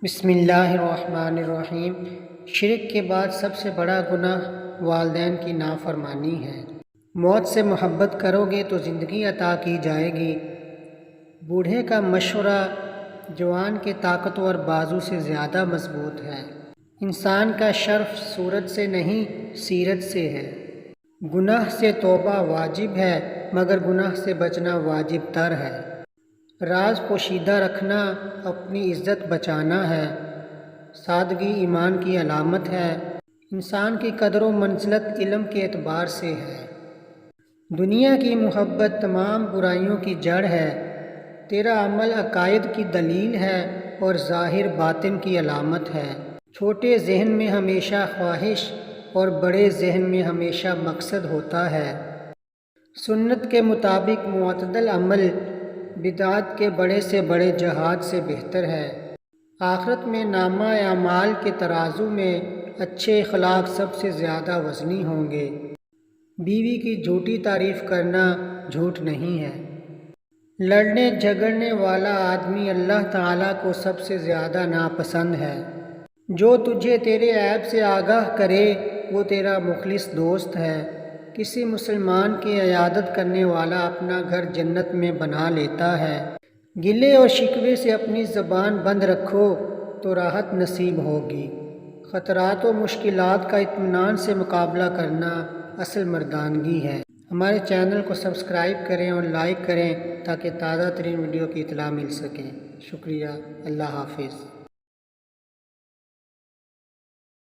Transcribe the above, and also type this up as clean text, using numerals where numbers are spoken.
بسم اللہ الرحمن الرحیم۔ شرک کے بعد سب سے بڑا گناہ والدین کی نافرمانی ہے۔ موت سے محبت کرو گے تو زندگی عطا کی جائے گی۔ بوڑھے کا مشورہ جوان کے طاقتور بازو سے زیادہ مضبوط ہے۔ انسان کا شرف صورت سے نہیں سیرت سے ہے۔ گناہ سے توبہ واجب ہے مگر گناہ سے بچنا واجب تر ہے۔ راز پوشیدہ رکھنا اپنی عزت بچانا ہے۔ سادگی ایمان کی علامت ہے۔ انسان کی قدر و منزلت علم کے اعتبار سے ہے۔ دنیا کی محبت تمام برائیوں کی جڑ ہے۔ تیرا عمل عقائد کی دلیل ہے اور ظاہر باطن کی علامت ہے۔ چھوٹے ذہن میں ہمیشہ خواہش اور بڑے ذہن میں ہمیشہ مقصد ہوتا ہے۔ سنت کے مطابق معتدل عمل بدعت کے بڑے سے بڑے جہاد سے بہتر ہے۔ آخرت میں نامہ اعمال کے ترازو میں اچھے اخلاق سب سے زیادہ وزنی ہوں گے۔ بیوی کی جھوٹی تعریف کرنا جھوٹ نہیں ہے۔ لڑنے جھگڑنے والا آدمی اللہ تعالیٰ کو سب سے زیادہ ناپسند ہے۔ جو تجھے تیرے عیب سے آگاہ کرے وہ تیرا مخلص دوست ہے۔ کسی مسلمان کی عیادت کرنے والا اپنا گھر جنت میں بنا لیتا ہے۔ گلے اور شکوے سے اپنی زبان بند رکھو تو راحت نصیب ہوگی۔ خطرات و مشکلات کا اطمینان سے مقابلہ کرنا اصل مردانگی ہے۔ ہمارے چینل کو سبسکرائب کریں اور لائک کریں تاکہ تازہ ترین ویڈیو کی اطلاع مل سکے۔ شکریہ۔ اللہ حافظ۔